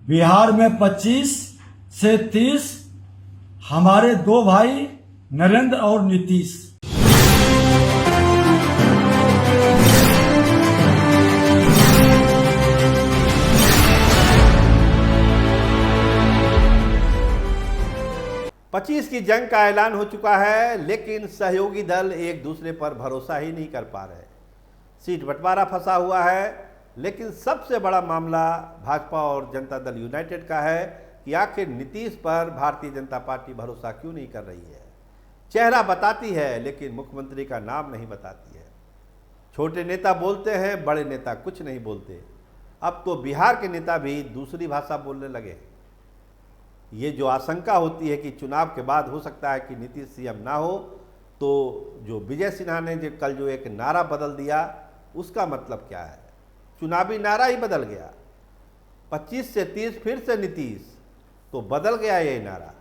बिहार में 25 से 30 हमारे दो भाई नरेंद्र और नीतीश। पच्चीस की जंग का ऐलान हो चुका है, लेकिन सहयोगी दल एक दूसरे पर भरोसा ही नहीं कर पा रहे। सीट बंटवारा फंसा हुआ है, लेकिन सबसे बड़ा मामला भाजपा और जनता दल यूनाइटेड का है कि आखिर नीतीश पर भारतीय जनता पार्टी भरोसा क्यों नहीं कर रही है। चेहरा बताती है, लेकिन मुख्यमंत्री का नाम नहीं बताती है। छोटे नेता बोलते हैं, बड़े नेता कुछ नहीं बोलते। अब तो बिहार के नेता भी दूसरी भाषा बोलने लगे। ये जो आशंका होती है कि चुनाव के बाद हो सकता है कि नीतीश सीएम ना हो, तो जो विजय सिन्हा ने कल जो एक नारा बदल दिया, उसका मतलब क्या है? चुनावी नारा ही बदल गया। 25 से 30 फिर से नीतीश, तो बदल गया ये नारा।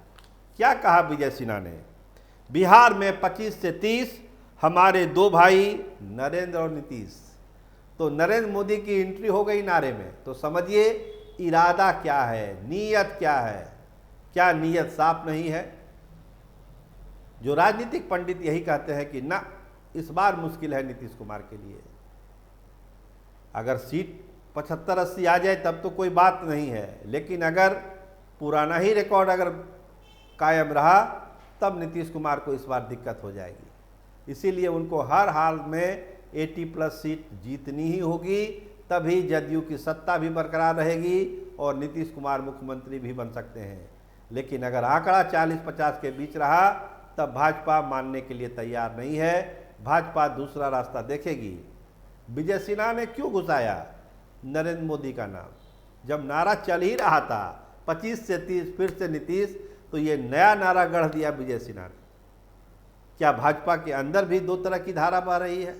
क्या कहा विजय सिन्हा ने? बिहार में 25 से 30 हमारे दो भाई नरेंद्र और नीतीश। तो नरेंद्र मोदी की एंट्री हो गई नारे में। तो समझिए इरादा क्या है, नीयत क्या है। क्या नीयत साफ नहीं है? जो राजनीतिक पंडित यही कहते हैं कि ना, इस बार मुश्किल है नीतीश कुमार के लिए। अगर सीट 75-80 आ जाए तब तो कोई बात नहीं है, लेकिन अगर पुराना ही रिकॉर्ड अगर कायम रहा तब नीतीश कुमार को इस बार दिक्कत हो जाएगी। इसीलिए उनको हर हाल में 80+ सीट जीतनी ही होगी, तभी जदयू की सत्ता भी बरकरार रहेगी और नीतीश कुमार मुख्यमंत्री भी बन सकते हैं। लेकिन अगर आंकड़ा 40-50 के बीच रहा तब भाजपा मानने के लिए तैयार नहीं है। भाजपा दूसरा रास्ता देखेगी। विजय सिन्हा ने क्यों घुसाया नरेंद्र मोदी का नाम? जब नारा चल ही रहा था 25 से 30 फिर से नीतीश, तो ये नया नारा गढ़ दिया विजय सिन्हा ने। क्या भाजपा के अंदर भी दो तरह की धारा बह रही है?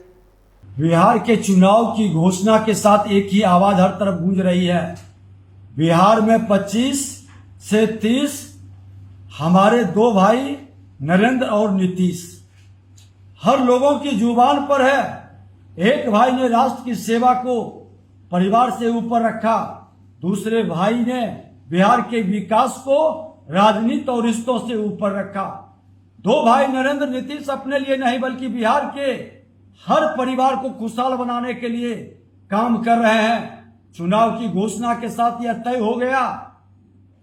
बिहार के चुनाव की घोषणा के साथ एक ही आवाज हर तरफ गूंज रही है। बिहार में 25 से 30 हमारे दो भाई नरेंद्र और नीतीश। हर लोगों की जुबान पर है। एक भाई ने राष्ट्र की सेवा को परिवार से ऊपर रखा, दूसरे भाई ने बिहार के विकास को राजनीति और रिश्तों से ऊपर रखा। दो भाई नरेंद्र नीतीश अपने लिए नहीं बल्कि बिहार के हर परिवार को खुशहाल बनाने के लिए काम कर रहे हैं। चुनाव की घोषणा के साथ यह तय हो गया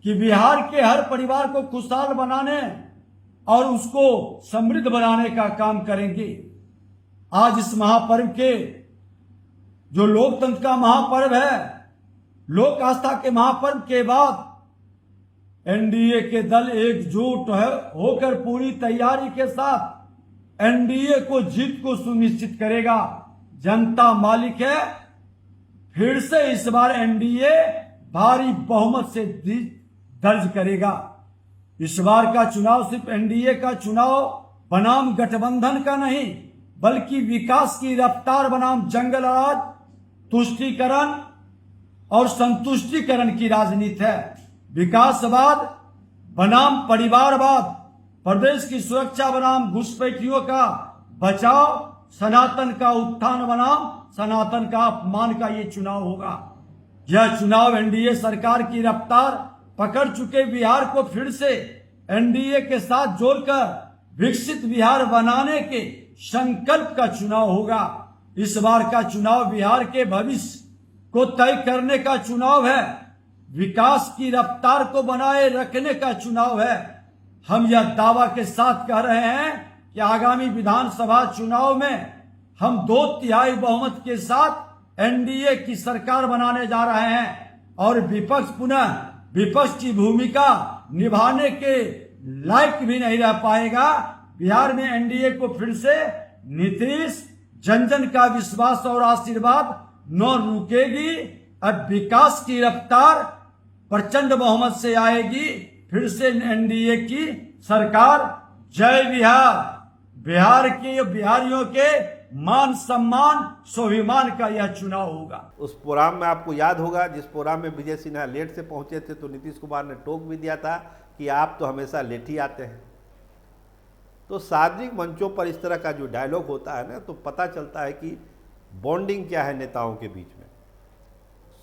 कि बिहार के हर परिवार को खुशहाल बनाने और उसको समृद्ध बनाने का काम करेंगे। आज इस महापर्व के, जो लोकतंत्र का महापर्व है, लोक आस्था के महापर्व के बाद एनडीए के दल एकजुट होकर पूरी तैयारी के साथ एनडीए को जीत को सुनिश्चित करेगा। जनता मालिक है। फिर से इस बार एनडीए भारी बहुमत से दर्ज करेगा। इस बार का चुनाव सिर्फ एनडीए का चुनाव बनाम गठबंधन का नहीं, बल्कि विकास की रफ्तार बनाम जंगल राज, तुष्टीकरण और संतुष्टिकरण की राजनीति है। विकासवाद बनाम परिवारवाद, प्रदेश की सुरक्षा बनाम घुसपैठियों का बचाव, सनातन का उत्थान बनाम सनातन का अपमान का ये चुनाव होगा। यह चुनाव एनडीए सरकार की रफ्तार पकड़ चुके बिहार को फिर से एनडीए के साथ जोड़कर विकसित बिहार बनाने के संकल्प का चुनाव होगा। इस बार का चुनाव बिहार के भविष्य को तय करने का चुनाव है। विकास की रफ्तार को बनाए रखने का चुनाव है। हम यह दावा के साथ कह रहे हैं कि आगामी विधानसभा चुनाव में हम 2/3 बहुमत के साथ एनडीए की सरकार बनाने जा रहे हैं और विपक्ष पुनः विपक्ष की भूमिका निभाने के लायक भी नहीं रह पाएगा। बिहार में एनडीए को फिर से नीतीश, जन जन का विश्वास और आशीर्वाद न रुकेगी। अब विकास की रफ्तार प्रचंड बहुमत से आएगी। फिर से एनडीए की सरकार। जय बिहार। बिहार के बिहारियों के मान सम्मान स्वाभिमान का यह चुनाव होगा। उस प्रोग्राम में आपको याद होगा, जिस प्रोग्राम में विजय सिन्हा लेट से पहुंचे थे, तो नीतीश कुमार ने टोक भी दिया था कि आप तो हमेशा लेट ही आते हैं। तो सार्वजनिक मंचों पर इस तरह का जो डायलॉग होता है ना, तो पता चलता है कि बॉन्डिंग क्या है नेताओं के बीच में।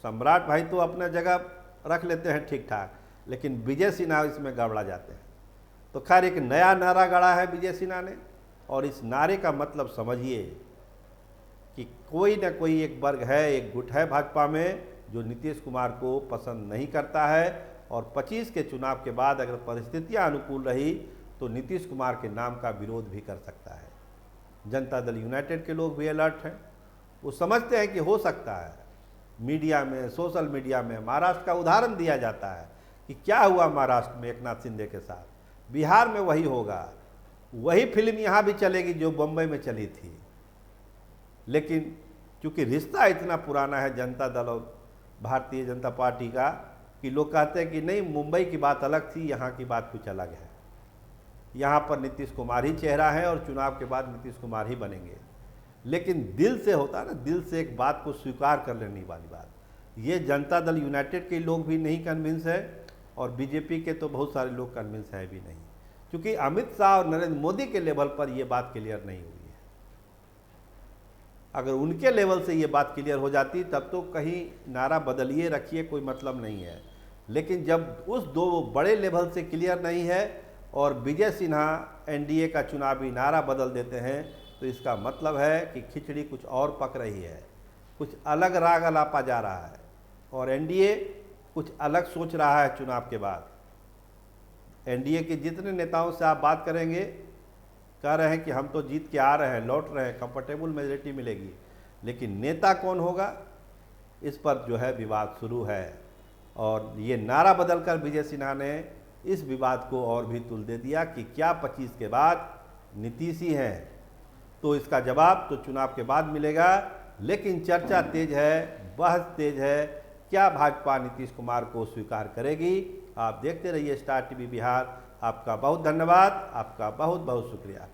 सम्राट भाई तो अपना जगह रख लेते हैं ठीक ठाक, लेकिन विजय सिन्हा इसमें गड़बड़ा जाते हैं। तो खैर एक नया नारा गढ़ा है विजय सिन्हा ने, और इस नारे का मतलब समझिए कि कोई ना कोई एक वर्ग है, एक गुट है भाजपा में जो नीतीश कुमार को पसंद नहीं करता है, और 25 के चुनाव के बाद अगर परिस्थितियां अनुकूल रही तो नीतीश कुमार के नाम का विरोध भी कर सकता है। जनता दल यूनाइटेड के लोग भी अलर्ट हैं, वो समझते हैं कि हो सकता है। मीडिया में, सोशल मीडिया में महाराष्ट्र का उदाहरण दिया जाता है कि क्या हुआ महाराष्ट्र में एकनाथ शिंदे के साथ, बिहार में वही होगा, वही फिल्म यहाँ भी चलेगी जो बम्बई में चली थी। लेकिन चूंकि रिश्ता इतना पुराना है जनता दल और भारतीय जनता पार्टी का कि लोग कहते हैं कि नहीं, मुंबई की बात अलग थी, यहाँ की बात कुछ अलग है। यहाँ पर नीतीश कुमार ही चेहरा है और चुनाव के बाद नीतीश कुमार ही बनेंगे। लेकिन दिल से होता है ना, दिल से एक बात को स्वीकार कर लेने वाली बात, ये जनता दल यूनाइटेड के लोग भी नहीं कन्विंस है, और बीजेपी के तो बहुत सारे लोग कन्विंस है भी नहीं, क्योंकि अमित शाह और नरेंद्र मोदी के लेवल पर यह बात क्लियर नहीं हुई है। अगर उनके लेवल से ये बात क्लियर हो जाती तब तो कहीं नारा बदलिए रखिए, कोई मतलब नहीं है। लेकिन जब उस दो बड़े लेवल से क्लियर नहीं है और विजय सिन्हा एनडीए का चुनावी नारा बदल देते हैं, तो इसका मतलब है कि खिचड़ी कुछ और पक रही है, कुछ अलग राग अलापा जा रहा है, और एनडीए कुछ अलग सोच रहा है चुनाव के बाद। एनडीए के जितने नेताओं से आप बात करेंगे, कह रहे हैं कि हम तो जीत के आ रहे हैं, लौट रहे हैं, कंफर्टेबल मेजोरिटी मिलेगी, लेकिन नेता कौन होगा इस पर जो है विवाद शुरू है। और ये नारा बदलकर विजय सिन्हा ने इस विवाद को और भी तुल दे दिया कि क्या 25 के बाद नीतीश ही हैं। तो इसका जवाब तो चुनाव के बाद मिलेगा, लेकिन चर्चा तेज है, बहस तेज है, क्या भाजपा नीतीश कुमार को स्वीकार करेगी। आप देखते रहिए स्टार टीवी बिहार। आपका बहुत धन्यवाद, आपका बहुत बहुत शुक्रिया।